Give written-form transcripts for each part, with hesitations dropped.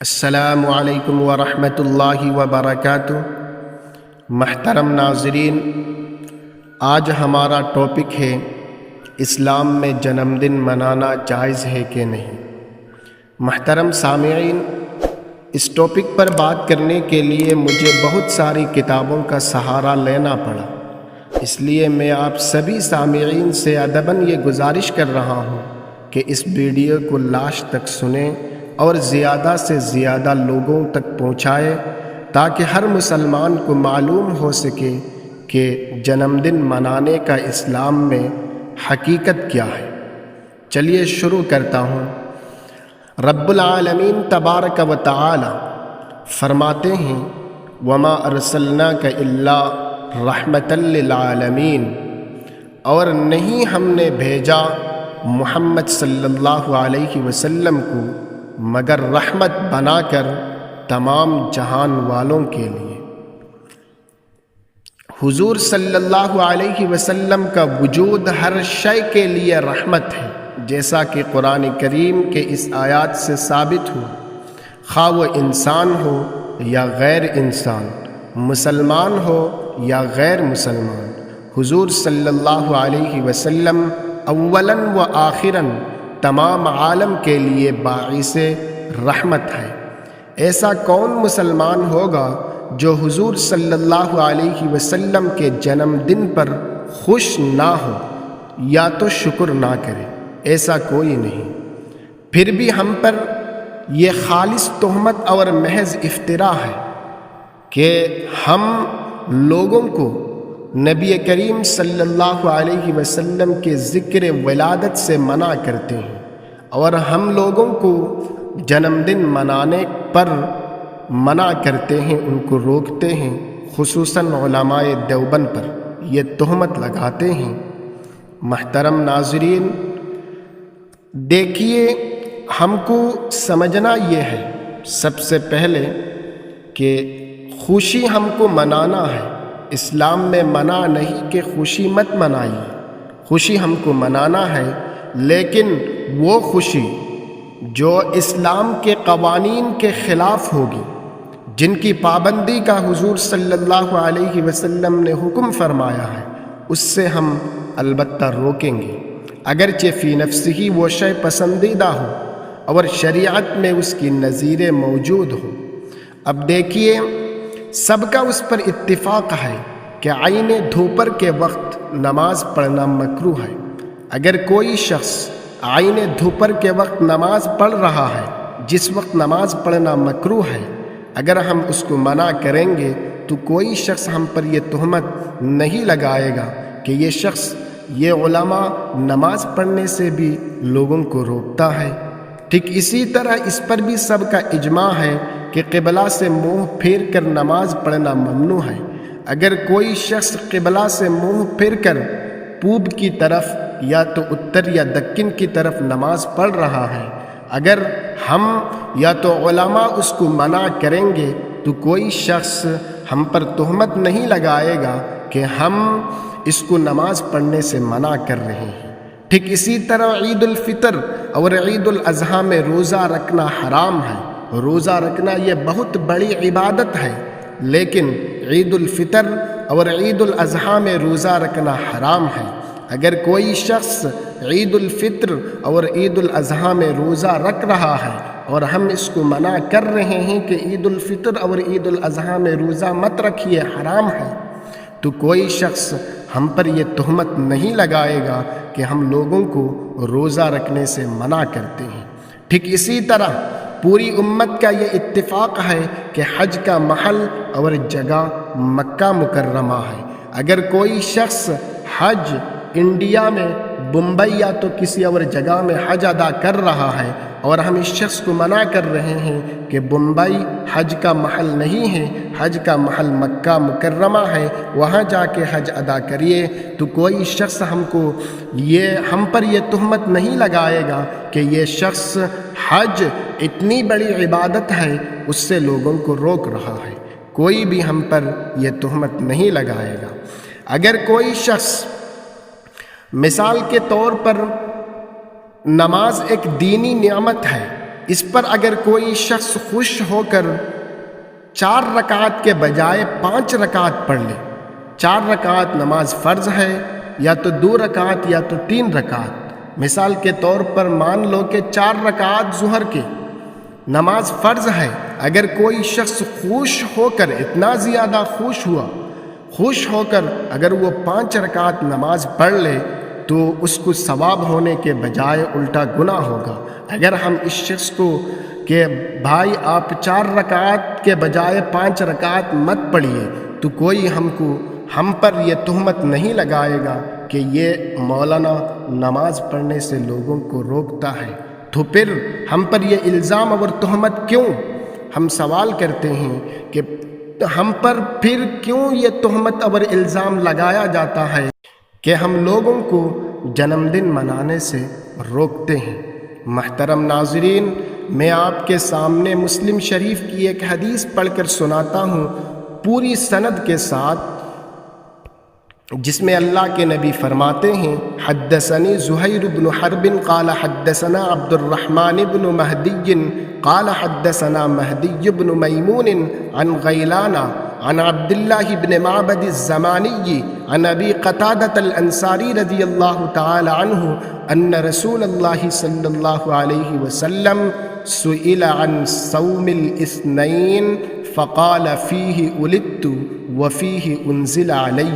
السلام علیکم ورحمۃ اللہ وبرکاتہ۔ محترم ناظرین، آج ہمارا ٹاپک ہے اسلام میں جنم دن منانا جائز ہے کہ نہیں۔ محترم سامعین، اس ٹاپک پر بات کرنے کے لیے مجھے بہت ساری کتابوں کا سہارا لینا پڑا، اس لیے میں آپ سبھی سامعین سے ادباً یہ گزارش کر رہا ہوں کہ اس ویڈیو کو لاسٹ تک سنیں اور زیادہ سے زیادہ لوگوں تک پہنچائے تاکہ ہر مسلمان کو معلوم ہو سکے کہ جنم دن منانے کا اسلام میں حقیقت کیا ہے۔ چلیے شروع کرتا ہوں۔ رب العالمین تبارک و تعالی فرماتے ہیں وما ارسلناک الا رحمۃ للعالمین، اور نہیں ہم نے بھیجا محمد صلی اللہ علیہ وسلم کو مگر رحمت بنا کر تمام جہان والوں کے لیے۔ حضور صلی اللہ علیہ وسلم کا وجود ہر شے کے لیے رحمت ہے، جیسا کہ قرآن کریم کے اس آیات سے ثابت ہو، خواہ وہ انسان ہو یا غیر انسان، مسلمان ہو یا غیر مسلمان، حضور صلی اللہ علیہ وسلم اولاً و آخراً تمام عالم کے لیے باعث رحمت ہے۔ ایسا کون مسلمان ہوگا جو حضور صلی اللہ علیہ وسلم کے جنم دن پر خوش نہ ہو یا تو شکر نہ کرے؟ ایسا کوئی نہیں۔ پھر بھی ہم پر یہ خالص تہمت اور محض افتراء ہے کہ ہم لوگوں کو نبی کریم صلی اللہ علیہ وسلم کے ذکر ولادت سے منع کرتے ہیں، اور ہم لوگوں کو جنم دن منانے پر منع کرتے ہیں، ان کو روکتے ہیں، خصوصاً علماء دیوبند پر یہ تہمت لگاتے ہیں۔ محترم ناظرین، دیکھیے، ہم کو سمجھنا یہ ہے سب سے پہلے کہ خوشی ہم کو منانا ہے۔ اسلام میں منع نہیں کہ خوشی مت منائیے، خوشی ہم کو منانا ہے، لیکن وہ خوشی جو اسلام کے قوانین کے خلاف ہوگی، جن کی پابندی کا حضور صلی اللہ علیہ وسلم نے حکم فرمایا ہے، اس سے ہم البتہ روکیں گے، اگرچہ فی نفسہ وہ شے پسندیدہ ہو اور شریعت میں اس کی نظیر موجود ہو۔ اب دیکھیے، سب کا اس پر اتفاق ہے کہ عین دوپہر کے وقت نماز پڑھنا مکروہ ہے۔ اگر کوئی شخص عین دوپہر کے وقت نماز پڑھ رہا ہے، جس وقت نماز پڑھنا مکروہ ہے، اگر ہم اس کو منع کریں گے تو کوئی شخص ہم پر یہ تہمت نہیں لگائے گا کہ یہ شخص، یہ علماء نماز پڑھنے سے بھی لوگوں کو روکتا ہے۔ ٹھیک اسی طرح اس پر بھی سب کا اجماع ہے کہ قبلہ سے منہ پھیر کر نماز پڑھنا ممنوع ہے۔ اگر کوئی شخص قبلہ سے منہ پھیر کر پوب کی طرف یا تو اتر یا دکن کی طرف نماز پڑھ رہا ہے، اگر ہم یا تو علماء اس کو منع کریں گے تو کوئی شخص ہم پر تہمت نہیں لگائے گا کہ ہم اس کو نماز پڑھنے سے منع کر رہے ہیں۔ ٹھیک اسی طرح عید الفطر اور عید الاضحیٰ میں روزہ رکھنا حرام ہے۔ روزہ رکھنا یہ بہت بڑی عبادت ہے، لیکن عید الفطر اور عید الاضحیٰ میں روزہ رکھنا حرام ہے۔ اگر کوئی شخص عید الفطر اور عید الاضحیٰ میں روزہ رکھ رہا ہے اور ہم اس کو منع کر رہے ہیں کہ عید الفطر اور عید الاضحیٰ میں روزہ مت رکھیے، حرام ہے، تو کوئی شخص ہم پر یہ تہمت نہیں لگائے گا کہ ہم لوگوں کو روزہ رکھنے سے منع کرتے ہیں۔ ٹھیک اسی طرح پوری امت کا یہ اتفاق ہے کہ حج کا محل اور جگہ مکہ مکرمہ ہے۔ اگر کوئی شخص حج انڈیا میں بمبئی یا تو کسی اور جگہ میں حج ادا کر رہا ہے اور ہم اس شخص کو منع کر رہے ہیں کہ بمبئی حج کا محل نہیں ہے، حج کا محل مکہ مکرمہ ہے، وہاں جا کے حج ادا کریے، تو کوئی شخص ہم پر یہ تہمت نہیں لگائے گا کہ یہ شخص حج اتنی بڑی عبادت ہے، اس سے لوگوں کو روک رہا ہے۔ کوئی بھی ہم پر یہ تہمت نہیں لگائے گا۔ اگر کوئی شخص مثال کے طور پر نماز ایک دینی نعمت ہے، اس پر اگر کوئی شخص خوش ہو کر 4 رکعت کے بجائے 5 رکعت پڑھ لے، 4 رکعت نماز فرض ہے، یا تو 2 رکعت یا تو 3 رکعت۔ مثال کے طور پر مان لو کہ 4 رکعت ظہر کے نماز فرض ہے، اگر کوئی شخص خوش ہو کر، اتنا زیادہ خوش ہو کر اگر وہ 5 رکعت نماز پڑھ لے تو اس کو ثواب ہونے کے بجائے الٹا گناہ ہوگا۔ اگر ہم اس شخص کو کہ بھائی آپ 4 رکعت کے بجائے 5 رکعت مت پڑھیے، تو کوئی ہم پر یہ تہمت نہیں لگائے گا کہ یہ مولانا نماز پڑھنے سے لوگوں کو روکتا ہے، تو پھر ہم پر یہ الزام اور تہمت کیوں؟ ہم سوال کرتے ہیں کہ ہم پر پھر کیوں یہ تہمت اور الزام لگایا جاتا ہے کہ ہم لوگوں کو جنم دن منانے سے روکتے ہیں۔ محترم ناظرین، میں آپ کے سامنے مسلم شریف کی ایک حدیث پڑھ کر سناتا ہوں پوری سند کے ساتھ، جس میں اللہ کے نبی فرماتے ہیں: حدثنی زہیر بن حرب قال حدثنا عبد الرحمن بن مہدی قال حدثنا مہدی بن میمون عن غیلان عن عبد الله بن معبد الزمانی عن ابی قتادة الانصاری رضی اللہ تعالی عنہ ان رسول اللہ صلی اللہ علیہ وسلم سئل عن صوم الاثنین فقال فیہ ولدت وفیہ انزل علی۔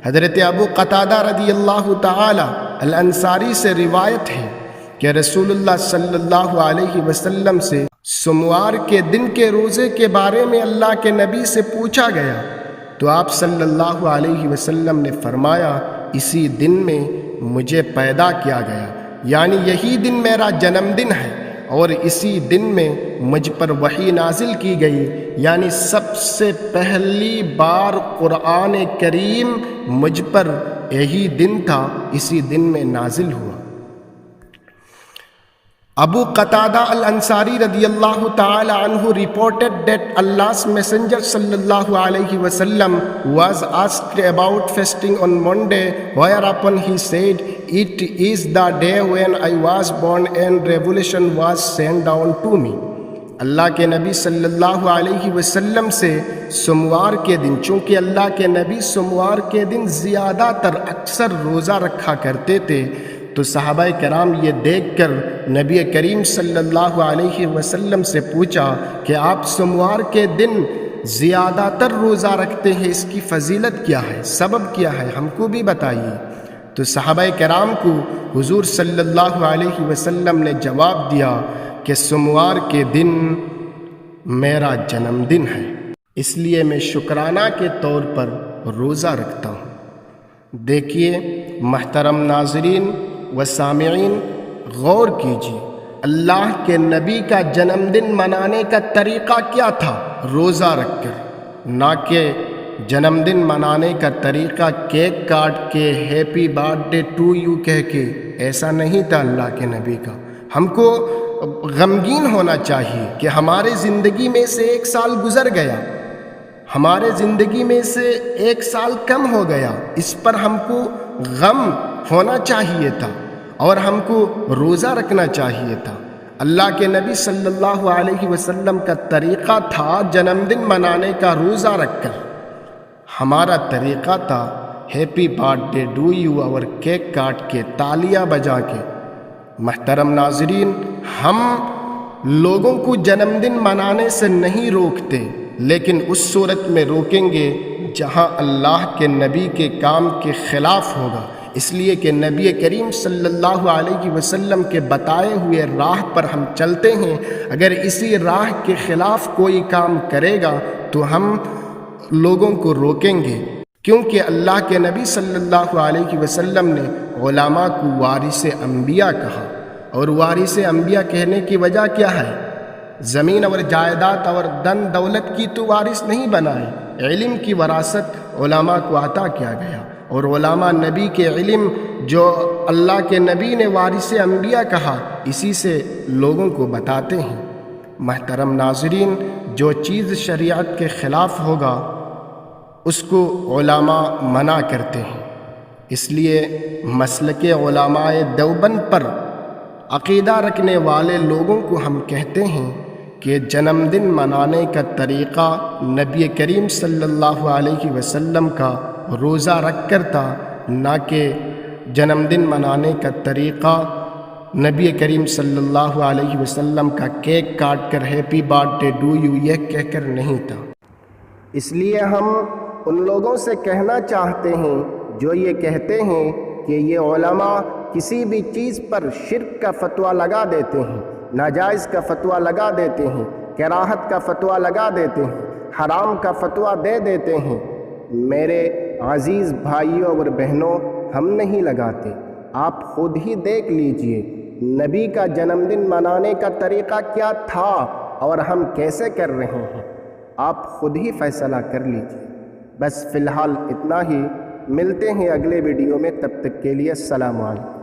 حضرت ابو قتادہ رضی اللہ تعالی الانصاری سے روایت ہے کہ رسول اللہ صلی اللہ علیہ وسلم سے سوموار کے دن کے روزے کے بارے میں اللہ کے نبی سے پوچھا گیا، تو آپ صلی اللہ علیہ وسلم نے فرمایا: اسی دن میں مجھے پیدا کیا گیا، یعنی یہی دن میرا جنم دن ہے، اور اسی دن میں مجھ پر وحی نازل کی گئی، یعنی سب سے پہلی بار قرآن کریم مجھ پر یہی دن تھا، اسی دن میں نازل ہوا۔ Abu Qatada al-Ansari radiyallahu ta'ala anhu reported that Allah's Messenger sallallahu alayhi wasallam was asked about fasting on Monday, whereupon he said, "It is the day when I was born and revelation was sent down to me." اللہ کے نبی صلی اللہ علیہ وسلم سے سوموار کے دن، چونکہ اللہ کے نبی سوموار کے دن زیادہ تر اکثر روزہ رکھا کرتے تھے، تو صحابہ کرام یہ دیکھ کر نبی کریم صلی اللہ علیہ وسلم سے پوچھا کہ آپ سوموار کے دن زیادہ تر روزہ رکھتے ہیں، اس کی فضیلت کیا ہے، سبب کیا ہے، ہم کو بھی بتائیے۔ تو صحابہ کرام کو حضور صلی اللہ علیہ وسلم نے جواب دیا کہ سوموار کے دن میرا جنم دن ہے، اس لیے میں شکرانہ کے طور پر روزہ رکھتا ہوں۔ دیکھیے محترم ناظرین و سامعین، غور کیجیے، اللہ کے نبی کا جنم دن منانے کا طریقہ کیا تھا؟ روزہ رکھ کر، نہ کہ جنم دن منانے کا طریقہ کیک کاٹ کے happy birthday to you کہہ کے، ایسا نہیں تھا اللہ کے نبی کا۔ ہم کو غمگین ہونا چاہیے کہ ہمارے زندگی میں سے 1 سال گزر گیا، ہمارے زندگی میں سے 1 سال کم ہو گیا، اس پر ہم کو غم ہونا چاہیے تھا اور ہم کو روزہ رکھنا چاہیے تھا۔ اللہ کے نبی صلی اللہ علیہ وسلم کا طریقہ تھا جنم دن منانے کا روزہ رکھ کر، ہمارا طریقہ تھا happy birth day do you اور کیک کاٹ کے، تالیاں بجا کے۔ محترم ناظرین، ہم لوگوں کو جنم دن منانے سے نہیں روکتے، لیکن اس صورت میں روکیں گے جہاں اللہ کے نبی کے کام کے خلاف ہوگا، اس لیے کہ نبی کریم صلی اللہ علیہ وسلم کے بتائے ہوئے راہ پر ہم چلتے ہیں۔ اگر اسی راہ کے خلاف کوئی کام کرے گا تو ہم لوگوں کو روکیں گے، کیونکہ اللہ کے نبی صلی اللہ علیہ وسلم نے علماء کو وارث انبیاء کہا، اور وارث انبیاء کہنے کی وجہ کیا ہے؟ زمین اور جائیداد اور دن دولت کی تو وارث نہیں بنائے، علم کی وراثت علماء کو عطا کیا گیا، اور علماء نبی کے علم جو اللہ کے نبی نے وارث انبیاء کہا، اسی سے لوگوں کو بتاتے ہیں۔ محترم ناظرین، جو چیز شریعت کے خلاف ہوگا اس کو علماء منع کرتے ہیں، اس لیے مسلک علماء دیوبند پر عقیدہ رکھنے والے لوگوں کو ہم کہتے ہیں کہ جنم دن منانے کا طریقہ نبی کریم صلی اللہ علیہ وسلم کا روزہ رکھ کر تھا، نہ کہ جنم دن منانے کا طریقہ نبی کریم صلی اللہ علیہ وسلم کا کیک کاٹ کر happy birthday to you یہ کہہ کر نہیں تھا۔ اس لیے ہم ان لوگوں سے کہنا چاہتے ہیں جو یہ کہتے ہیں کہ یہ علماء کسی بھی چیز پر شرک کا فتویٰ لگا دیتے ہیں، ناجائز کا فتویٰ لگا دیتے ہیں، کراہت کا فتویٰ لگا دیتے ہیں، حرام کا فتویٰ دے دیتے ہیں۔ میرے عزیز بھائیوں اور بہنوں، ہم نہیں لگاتے، آپ خود ہی دیکھ لیجئے نبی کا جنم دن منانے کا طریقہ کیا تھا اور ہم کیسے کر رہے ہیں، آپ خود ہی فیصلہ کر لیجئے۔ بس فی الحال اتنا ہی، ملتے ہیں اگلے ویڈیو میں، تب تک کے لیے السلام علیکم۔